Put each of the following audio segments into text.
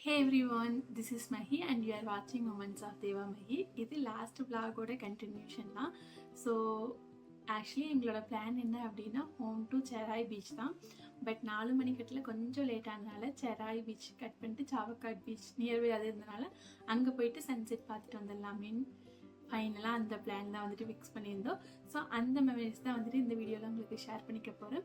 Hey everyone, this is Mahi and you are watching Moments of Deva Mahi. இது last vlog-ஓட continuation தான். So actually எங்களோட plan என்ன அப்படின்னா home to Sehrai beach தான். But 4 மணிக்கட்டில் கொஞ்சம் late ஆனதுனால செராய் பீச் கட் பண்ணிட்டு சாவக்காட் பீச் நியர்பை அது இருந்தனால அங்கே போயிட்டு சன்செட் பார்த்துட்டு வந்துடலாமே ஃபைனலாக அந்த பிளான் தான் வந்துட்டு ஃபிக்ஸ் பண்ணியிருந்தோம். ஸோ அந்த மெமரிஸ் தான் வந்துட்டு இந்த வீடியோவில் உங்களுக்கு ஷேர் பண்ணிக்க போகிறேன்.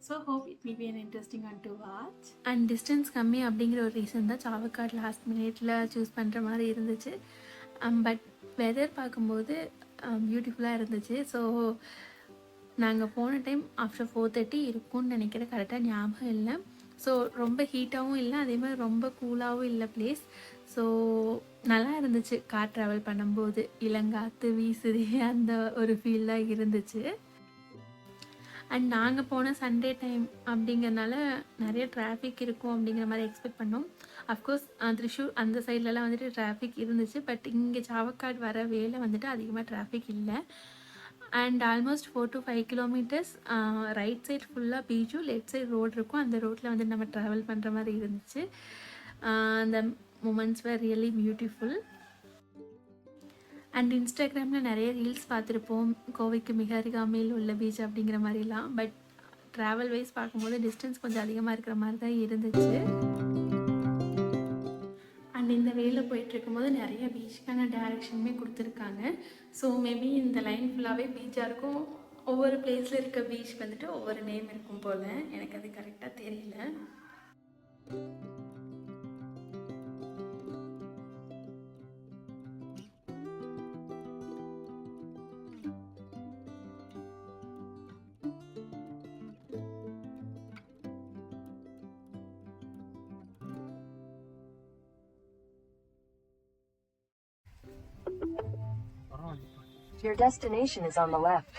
So hope it will be an interesting one to watch. And distance கம்மி அப்படிங்கிற ஒரு ரீசன் தான் சாவக்காட் லாஸ்ட் மினிட்ல சூஸ் பண்ணுற மாதிரி இருந்துச்சு. பட் வெதர் பார்க்கும்போது பியூட்டிஃபுல்லாக இருந்துச்சு. ஸோ நாங்கள் போன டைம் ஆஃப்டர் 4:30 இருக்கும்னு நினைக்கிறேன், கரெக்டாக ஞாபகம் இல்லை. ஸோ ரொம்ப ஹீட்டாகவும் இல்லை, அதே மாதிரி ரொம்ப கூலாகவும் இல்லை பிளேஸ். ஸோ நல்லா இருந்துச்சு கார் ட்ராவல் பண்ணும்போது. இளங்காற்று வீசுதே அந்த ஒரு ஃபீல் தான் இருந்துச்சு. அண்ட் நாங்கள் போன சண்டே டைம் அப்படிங்கிறனால நிறைய டிராஃபிக் இருக்கும் அப்படிங்கிற மாதிரி எக்ஸ்பெக்ட் பண்ணோம். அஃப்கோர்ஸ் த்ரிஷூர் அந்த சைட்லலாம் வந்துட்டு டிராஃபிக் இருந்துச்சு. பட் இங்கே சாவக்காட் வர வேலை வந்துட்டு அதிகமாக டிராஃபிக் இல்லை. And almost 4 to 5 kilometres right side ஃபுல்லாக பீச்சும், லெஃப்ட் சைட் ரோடு இருக்கும். அந்த ரோட்டில் வந்து நம்ம ட்ராவல் பண்ணுற மாதிரி இருந்துச்சு. அந்த moments where really beautiful. And இன்ஸ்டாகிராமில் நிறைய ரீல்ஸ் பார்த்துருப்போம், கோவைக்கு மிக அருகாமையில் உள்ள பீச் அப்படிங்கிற மாதிரிலாம். பட் ட்ராவல் வைஸ் பார்க்கும்போது டிஸ்டன்ஸ் கொஞ்சம் அதிகமாக இருக்கிற மாதிரி தான் இருந்துச்சு. அண்ட் இந்த வேயில் போயிட்டுருக்கும்போது நிறைய பீச்சுக்கான டைரக்ஷனுமே கொடுத்துருக்காங்க. ஸோ மேபி இந்த லைன் ஃபுல்லாகவே பீச்சாக இருக்கும். ஒவ்வொரு பிளேஸில் இருக்க பீச் வந்துட்டு ஒவ்வொரு நேம் இருக்கும் போல், எனக்கு அது கரெக்டாக தெரியல. Your destination is on the left.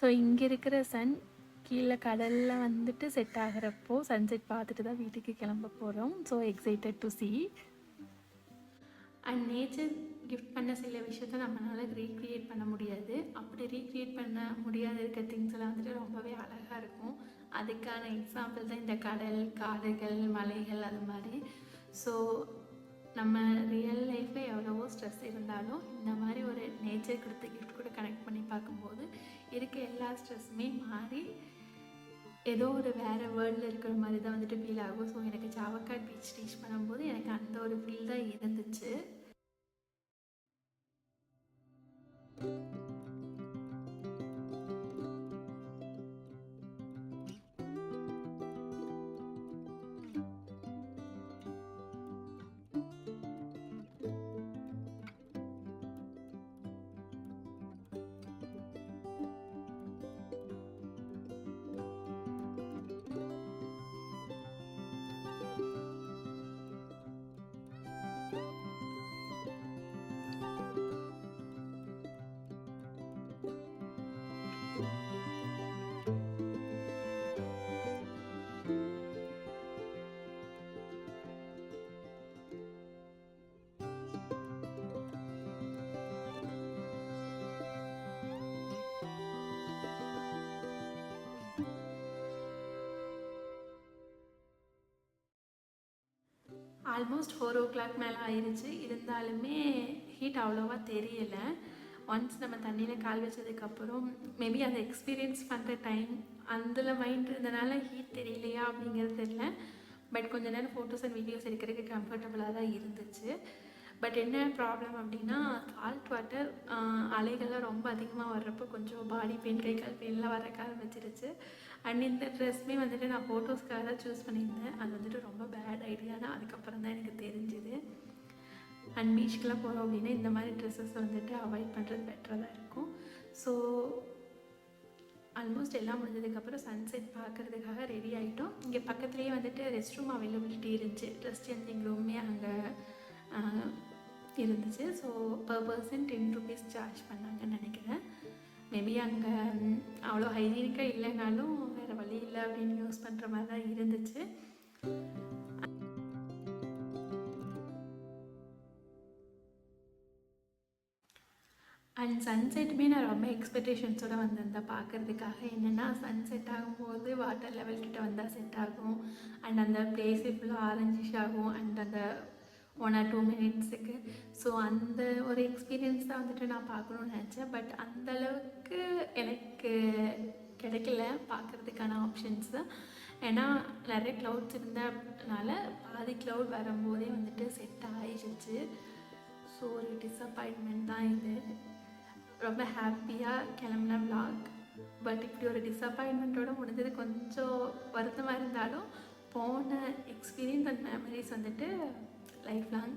So இங்கே இருக்கிற சன் கீழே கடலில் வந்துட்டு செட் ஆகிறப்போ சன்செட் பார்த்துட்டு தான் வீட்டுக்கு கிளம்ப போகிறோம். So excited to C. And nature gift பண்ண சில விஷயத்த நம்மளால் ரீக்ரியேட் பண்ண முடியாது. அப்படி ரீக்ரியேட் பண்ண முடியாத இருக்க திங்ஸ் எல்லாம் வந்துட்டு ரொம்பவே அழகாக இருக்கும். அதுக்கான எக்ஸாம்பிள் தான் இந்த கடல், காடுகள், மலைகள், அது மாதிரி. ஸோ நம்ம ரியல் லைஃப்பில் எவ்வளவோ ஸ்ட்ரெஸ் இருந்தாலும் இந்த மாதிரி ஒரு நேச்சர் கொடுத்த கிஃப்ட் கூட கனெக்ட் பண்ணி பார்க்கும்போது இருக்க எல்லா ஸ்ட்ரெஸ்ஸுமே மாறி ஏதோ ஒரு வேறு வேர்ல்டில் இருக்கிற மாதிரி தான் வந்துட்டு ஃபீல் ஆகும். ஸோ எனக்கு சாவக்காட் பீச் ரீச் பண்ணும்போது எனக்கு அந்த ஒரு ஃபீல் தான் இருந்துச்சு. ஆல்மோஸ்ட் 4 o'clock மேலே ஆயிடுச்சு. இருந்தாலுமே ஹீட் அவ்வளோவா தெரியலை. ஒன்ஸ் நம்ம தண்ணியில் கால் வச்சதுக்கப்புறம் மேபி அதை எக்ஸ்பீரியன்ஸ் பண்ணுற டைம் அதில் மைண்ட் இருந்தனால ஹீட் தெரியலையா அப்படிங்கிறது தெரியல. பட் கொஞ்ச நேரம் ஃபோட்டோஸ் அண்ட் வீடியோஸ் எடுக்கிறதுக்கு கம்ஃபர்டபுளாக தான் இருந்துச்சு. பட் என்ன ப்ராப்ளம் அப்படின்னா சால்ட் வாட்டர் அலைகள்லாம் ரொம்ப அதிகமாக வர்றப்போ கொஞ்சம் பாடி பெயின், கை கால் பெயின்லாம் வரக்க ஆரம்பிச்சிருச்சு. அண்ட் இந்த ட்ரெஸ்மே வந்துட்டு நான் ஃபோட்டோஸ்க்காக தான் சூஸ் பண்ணியிருந்தேன். அது வந்துட்டு ரொம்ப பேட் ஐடியானா அதுக்கப்புறம் தான் எனக்கு தெரிஞ்சுது. அண்ட் பீச்சுக்கெலாம் போகிறோம் அப்படின்னா இந்த மாதிரி ட்ரெஸ்ஸஸ் வந்துட்டு அவாய்ட் பண்ணுறது பெட்டராக தான் இருக்கும். ஸோ ஆல்மோஸ்ட் எல்லாம் முடிஞ்சதுக்கப்புறம் சன்செட் பார்க்குறதுக்காக ரெடி ஆகிட்டோம். இங்கே பக்கத்துலேயே வந்துட்டு ரெஸ்ட் ரூம் அவைலபிலிட்டி இருந்துச்சு. ட்ரெஸ் சேஞ்சிங் ரூமே அங்கே இருந்துச்சு. So per person 10 rupees charge பண்ணாங்கன்னு நினைக்கிறேன். மேபி அங்கே அவ்வளோ ஹைஜீனிக்காக இல்லைனாலும் வேறு வழி இல்லை அப்படின்னு யூஸ் பண்ணுற மாதிரி தான் இருந்துச்சு. அண்ட் சன்செட்டுமே நான் ரொம்ப எக்ஸ்பெக்டேஷன்ஸோடு வந்திருந்தேன் பார்க்குறதுக்காக. என்னென்னா சன்செட் ஆகும்போது வாட்டர் லெவல் கிட்ட வந்தால் செட் ஆகும் அண்ட் அந்த பிளேஸே ஃபுல்லாக ஆரஞ்சிஷ் ஆகும் அண்ட் அந்த 1 or 2 மினிட்ஸுக்கு. ஸோ அந்த ஒரு எக்ஸ்பீரியன்ஸ் தான் வந்துட்டு நான் பார்க்கணுன்னு நினச்சேன். பட் அந்தளவுக்கு எனக்கு கிடைக்கல பார்க்குறதுக்கான ஆப்ஷன்ஸு. ஏன்னா நிறைய க்ளவுட்ஸ் இருந்ததுனால பாதி க்ளவுட் வரும்போதே வந்துட்டு செட் ஆயிடுச்சு. ஸோ ஒரு டிஸப்பாயின்மெண்ட் தான் இது. ரொம்ப ஹாப்பியாக கிளம்புன vlog. பட் இப்படி ஒரு டிஸப்பாயின்மெண்ட்டோடு முடிஞ்சது கொஞ்சம் வருத்தமாக இருந்தாலும் போன எக்ஸ்பீரியன்ஸ் அண்ட் மெமரிஸ் வந்துட்டு லைஃப் லாங்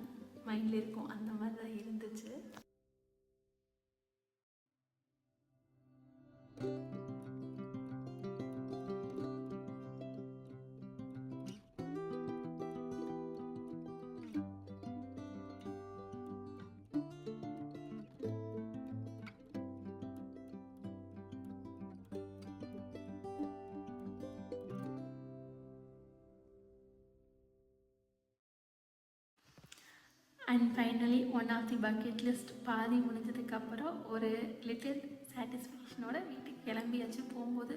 மைண்டில் இருக்கும். அந்த மாதிரி தான் இருந்துச்சு. And finally one of the bucket list பாதி முடிஞ்சதுக்கப்புறம் ஒரு லிட்டில் சாட்டிஸ்ஃபேக்ஷனோட வீட்டுக்கு கிளம்பியாச்சு. போகும்போது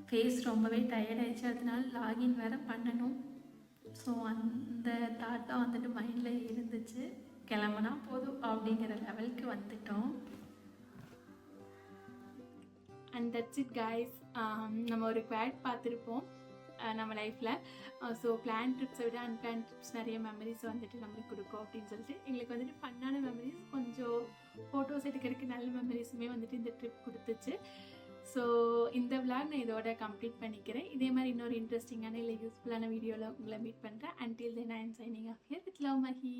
ஃபேஸ் ரொம்பவே டயர்டாயிடுச்சு. அதனால லாகின் வேறு பண்ணணும். ஸோ அந்த தாட் தான் வந்துட்டு மைண்டில் இருந்துச்சு. கிளம்புனா போதும் அப்படிங்கிற லெவலுக்கு வந்துட்டோம். And that's it guys. நம்ம ஒரு குவாட் பார்த்துருப்போம் நம்ம லைஃப்பில். ஸோ பிளான் ட்ரிப்ஸை விட அன்பிளான் ட்ரிப்ஸ் நிறைய மெமரிஸ் வந்துட்டு நம்மளுக்கு கொடுக்கும் அப்படின்னு சொல்லிட்டு எங்களுக்கு வந்துட்டு ஃபன்னான மெமரிஸ், கொஞ்சம் ஃபோட்டோஸ் எடுக்கிறதுக்கு நல்ல மெமரிஸுமே வந்துட்டு இந்த ட்ரிப் கொடுத்துச்சு. ஸோ இந்த vlog நான் இதோட கம்ப்ளீட் பண்ணிக்கிறேன். இதே மாதிரி இன்னொரு இன்ட்ரெஸ்டிங்கான இல்லை யூஸ்ஃபுல்லான வீடியோவில் உங்களை மீட் பண்ணுறேன். Until then I am signing off here with Love Mahi.